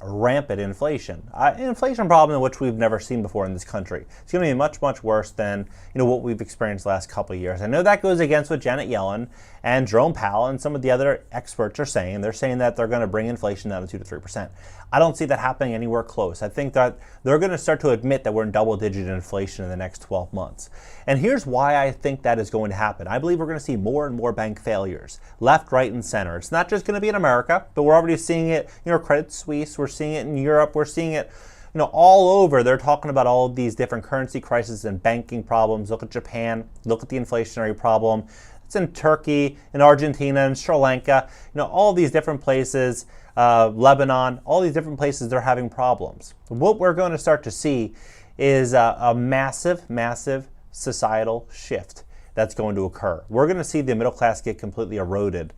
rampant inflation. An inflation problem in which we've never seen before in this country. It's going to be much, much worse than what we've experienced the last couple of years. I know that goes against what Janet Yellen and Jerome Powell and some of the other experts are saying. They're saying that they're going to bring inflation down to 2 to 3%. I don't see that happening anywhere close. I think that they're going to start to admit that we're in double-digit inflation in the next 12 months. And here's why I think that is going to happen. I believe we're going to see more and more bank failures, left, right, and center. It's not just going to be in America, but we're already seeing it, Credit Suisse, we're seeing it in Europe, we're seeing it all over. They're talking about all of these different currency crises and banking problems. Look at Japan, look at the inflationary problem. It's in Turkey, in Argentina, in Sri Lanka, all these different places, Lebanon, all these different places, they're having problems. What we're going to start to see is a massive, massive societal shift that's going to occur. We're going to see the middle class get completely eroded.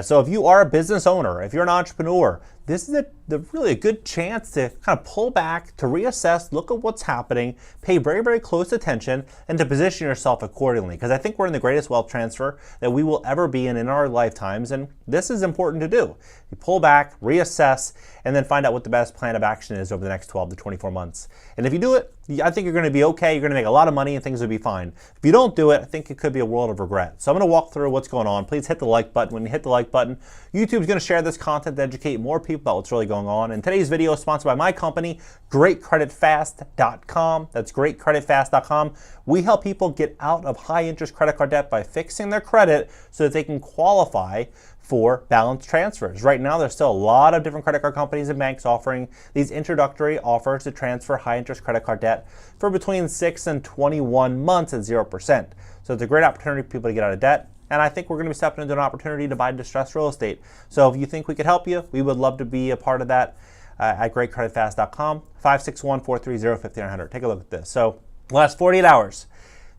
So if you are a business owner, if you're an entrepreneur, this is really a good chance to kind of pull back, to reassess, look at what's happening, pay very, very close attention, and to position yourself accordingly. Because I think we're in the greatest wealth transfer that we will ever be in our lifetimes, and this is important to do. You pull back, reassess, and then find out what the best plan of action is over the next 12 to 24 months. And if you do it, I think you're going to be okay. You're going to make a lot of money and things will be fine. If you don't do it, I think it could be a world of regret. So I'm going to walk through what's going on. Please hit the like button. When you hit the like button, YouTube's going to share this content to educate more people about what's really going on. And today's video is sponsored by my company, GreatCreditFast.com. That's GreatCreditFast.com. We help people get out of high interest credit card debt by fixing their credit so that they can qualify for balance transfers. Right now, there's still a lot of different credit card companies and banks offering these introductory offers to transfer high interest credit card debt for between 6 and 21 months at 0%. So it's a great opportunity for people to get out of debt. And I think we're going to be stepping into an opportunity to buy distressed real estate. So if you think we could help you, we would love to be a part of that at GreatCreditFast.com, 561-430-5900. Take a look at this. So the last 48 hours,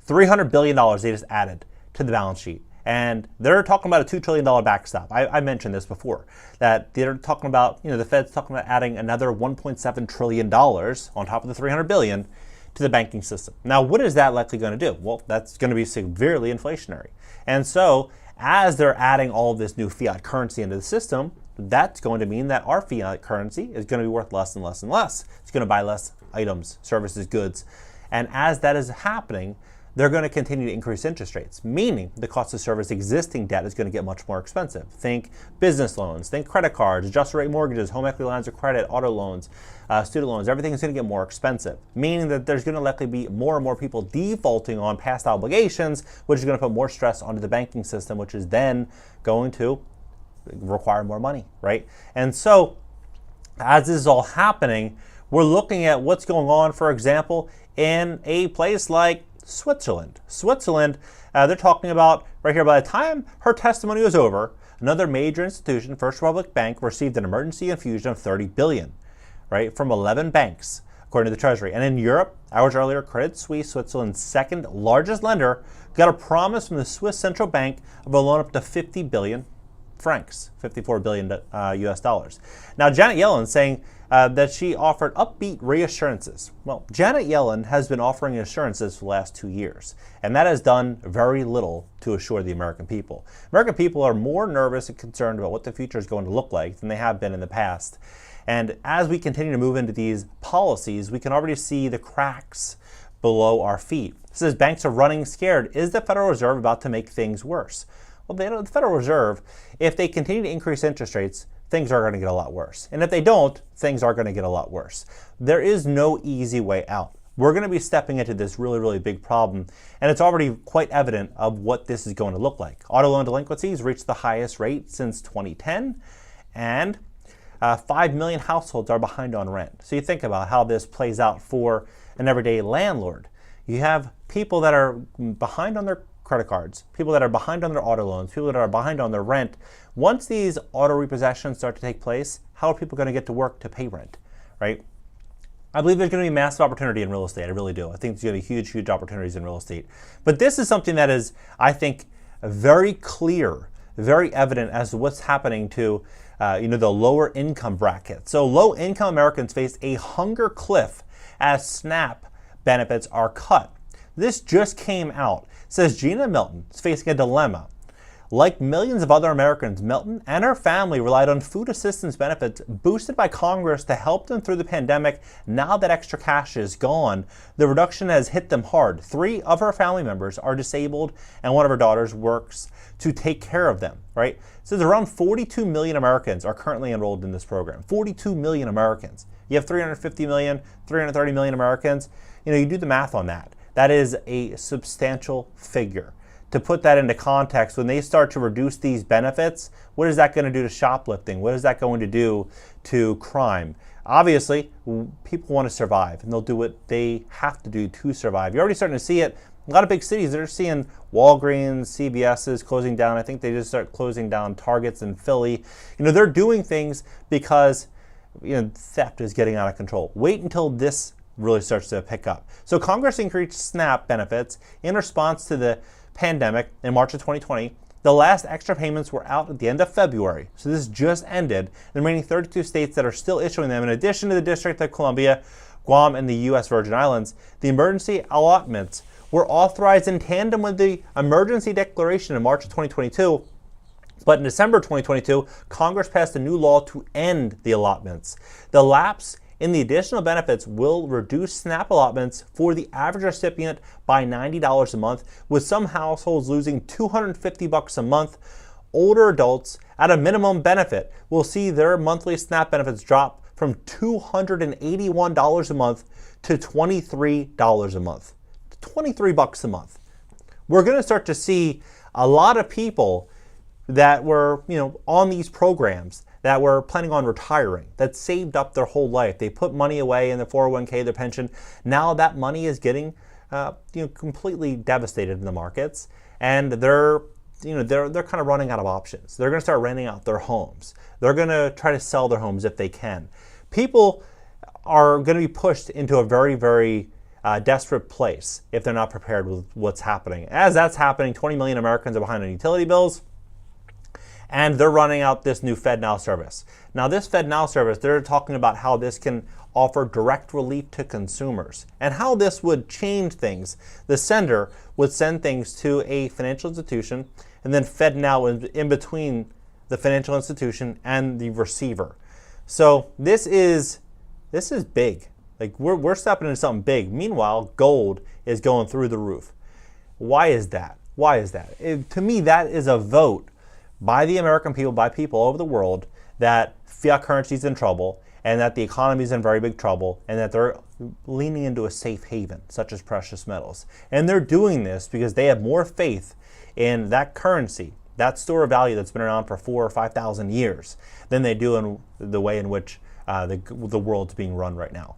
$300 billion they just added to the balance sheet. And they're talking about a $2 trillion backstop. I mentioned this before, that they're talking about, the Fed's talking about adding another $1.7 trillion on top of the $300 billion to the banking system. Now, what is that likely going to do? Well, that's going to be severely inflationary. And so as they're adding all of this new fiat currency into the system, that's going to mean that our fiat currency is going to be worth less and less and less. It's going to buy less items, services, goods. And as that is happening, they're going to continue to increase interest rates, meaning the cost to service existing debt is going to get much more expensive. Think business loans, think credit cards, adjusted rate mortgages, home equity lines of credit, auto loans, student loans. Everything is going to get more expensive, meaning that there's going to likely be more and more people defaulting on past obligations, which is going to put more stress onto the banking system, which is then going to require more money, right? And so as this is all happening, we're looking at what's going on, for example, in a place like Switzerland. They're talking about right here, by the time her testimony was over, another major institution, First Republic Bank, received an emergency infusion of $30 billion, right, from 11 banks, according to the Treasury. And in Europe, hours earlier, Credit Suisse, Switzerland's second largest lender, got a promise from the Swiss Central Bank of a loan up to 50 billion francs, 54 billion US dollars. Now, Janet Yellen saying that she offered upbeat reassurances. Well, Janet Yellen has been offering assurances for the last 2 years, and that has done very little to assure the American people. American people are more nervous and concerned about what the future is going to look like than they have been in the past. And as we continue to move into these policies, we can already see the cracks below our feet. It says banks are running scared. Is the Federal Reserve about to make things worse? Well, the Federal Reserve, if they continue to increase interest rates, things are going to get a lot worse. And if they don't, things are going to get a lot worse. There is no easy way out. We're going to be stepping into this really, really big problem, and it's already quite evident of what this is going to look like. Auto loan delinquencies reached the highest rate since 2010, and 5 million households are behind on rent. So you think about how this plays out for an everyday landlord. You have people that are behind on their credit cards, people that are behind on their auto loans, people that are behind on their rent. Once these auto repossessions start to take place, how are people going to get to work to pay rent, right? I believe there's going to be massive opportunity in real estate. I really do. I think there's going to be huge, huge opportunities in real estate. But this is something that is, I think, very clear, very evident as to what's happening to the lower income bracket. So low income Americans face a hunger cliff as SNAP benefits are cut. This just came out. It says Gina Milton is facing a dilemma. Like millions of other Americans, Milton and her family relied on food assistance benefits boosted by Congress to help them through the pandemic. Now that extra cash is gone, the reduction has hit them hard. 3 of her family members are disabled, and one of her daughters works to take care of them, right? So there's around 42 million Americans are currently enrolled in this program. 42 million Americans. You have 350 million, 330 million Americans. You do the math on that. That is a substantial figure. To put that into context, when they start to reduce these benefits, what is that going to do to shoplifting? What is that going to do to crime? Obviously, people want to survive, and they'll do what they have to do to survive. You're already starting to see it. A lot of big cities, they're seeing Walgreens, CVS's closing down. I think they just start closing down Targets in Philly. They're doing things because theft is getting out of control. Wait until this really starts to pick up. So Congress increased SNAP benefits in response to the pandemic in March of 2020. The last extra payments were out at the end of February. So this just ended. The remaining 32 states that are still issuing them, in addition to the District of Columbia, Guam, and the U.S. Virgin Islands, the emergency allotments were authorized in tandem with the emergency declaration in March of 2022. But in December 2022, Congress passed a new law to end the allotments. The lapse in the additional benefits will reduce SNAP allotments for the average recipient by $90 a month, with some households losing $250 a month. Older adults at a minimum benefit will see their monthly SNAP benefits drop from $281 a month to $23 a month. $23 a month. We're going to start to see a lot of people that were, on these programs, that were planning on retiring, that saved up their whole life. They put money away in their 401k, their pension. Now that money is getting, completely devastated in the markets, and they're kind of running out of options. They're going to start renting out their homes. They're going to try to sell their homes if they can. People are going to be pushed into a very, very desperate place if they're not prepared with what's happening. As that's happening, 20 million Americans are behind on utility bills, and they're running out this new FedNow service. Now this FedNow service, they're talking about how this can offer direct relief to consumers and how this would change things. The sender would send things to a financial institution, and then FedNow in between the financial institution and the receiver. So this is big. Like we're stepping into something big. Meanwhile, gold is going through the roof. Why is that? Why is that? To me, that is a vote by the American people, by people all over the world, that fiat currency is in trouble and that the economy is in very big trouble and that they're leaning into a safe haven, such as precious metals. And they're doing this because they have more faith in that currency, that store of value that's been around for 4,000 or 5,000 years, than they do in the way in which the world's being run right now.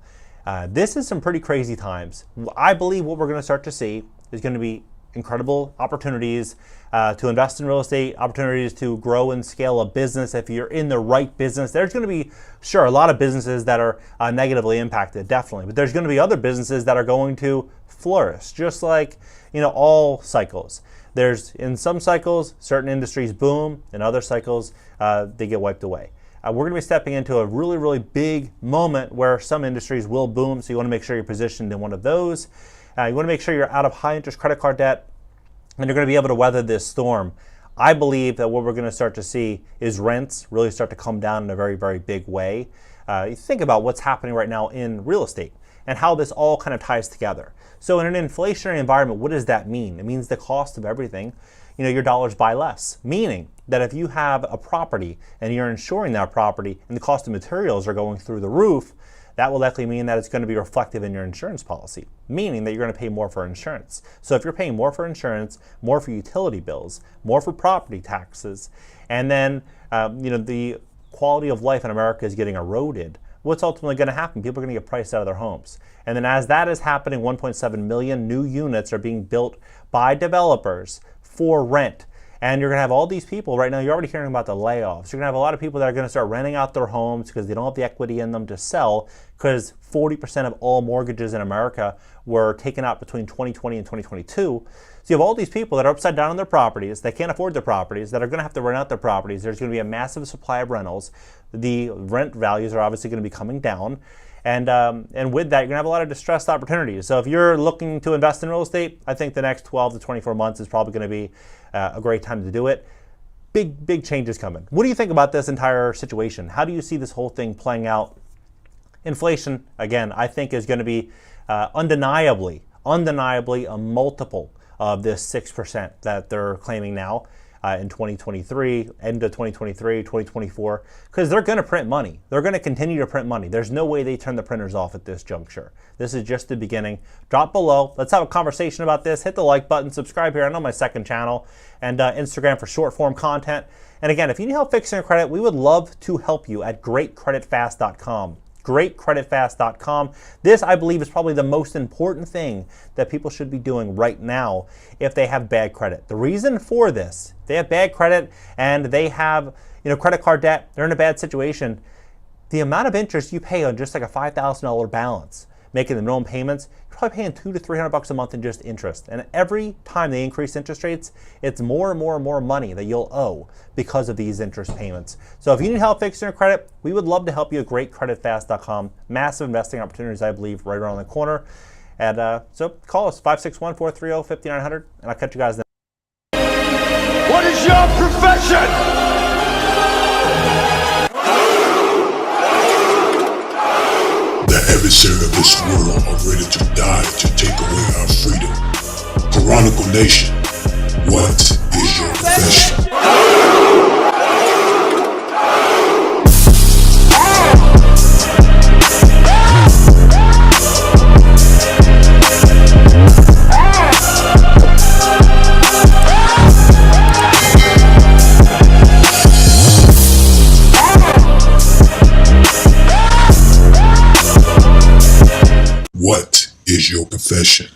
This is some pretty crazy times. I believe what we're going to start to see is going to be incredible opportunities to invest in real estate, opportunities to grow and scale a business if you're in the right business. There's going to be, sure, a lot of businesses that are negatively impacted, definitely, but there's going to be other businesses that are going to flourish, just like all cycles. There's, in some cycles, certain industries boom, in other cycles, they get wiped away. We're going to be stepping into a really, really big moment where some industries will boom, so you want to make sure you're positioned in one of those. You want to make sure you're out of high-interest credit card debt, and you're going to be able to weather this storm. I believe that what we're going to start to see is rents really start to come down in a very, very big way. You think about what's happening right now in real estate and how this all kind of ties together. So in an inflationary environment, what does that mean? It means the cost of everything, your dollars buy less, meaning that if you have a property and you're insuring that property and the cost of materials are going through the roof, that will likely mean that it's going to be reflective in your insurance policy, meaning that you're going to pay more for insurance. So if you're paying more for insurance, more for utility bills, more for property taxes, and then the quality of life in America is getting eroded, what's ultimately going to happen? People are going to get priced out of their homes. And then as that is happening, 1.7 million new units are being built by developers for rent. And you're going to have all these people right now, you're already hearing about the layoffs. You're going to have a lot of people that are going to start renting out their homes because they don't have the equity in them to sell, because 40% of all mortgages in America were taken out between 2020 and 2022. So you have all these people that are upside down on their properties, they can't afford their properties, that are going to have to rent out their properties. There's going to be a massive supply of rentals. The rent values are obviously going to be coming down. And with that, you're going to have a lot of distressed opportunities. So if you're looking to invest in real estate, I think the next 12 to 24 months is probably going to be a great time to do it. big changes coming. What do you think about this entire situation? How do you see this whole thing playing out? Inflation, again, I think is going to be undeniably a multiple of this 6% that they're claiming now in 2023, end of 2023, 2024, because they're going to print money. They're going to continue to print money. There's no way they turn the printers off at this juncture. This is just the beginning. Drop below. Let's have a conversation about this. Hit the like button, subscribe here. I know my second channel, and Instagram for short form content. And again, if you need help fixing your credit, we would love to help you at greatcreditfast.com. greatcreditfast.com. This, I believe, is probably the most important thing that people should be doing right now if they have bad credit. The reason for this, they have bad credit and they have, credit card debt, they're in a bad situation. The amount of interest you pay on just like a $5,000 balance, making the minimum payments, you're probably paying $200 to $300 a month in just interest. And every time they increase interest rates, it's more and more money that you'll owe because of these interest payments. So if you need help fixing your credit, we would love to help you at greatcreditfast.com. Massive investing opportunities, I believe, right around the corner. And so call us, 561-430-5900, and I'll catch you guys then. What is your profession? Adversary of this world are ready to die to take away our freedom. Chronicle Nation, what is your profession? What is your profession?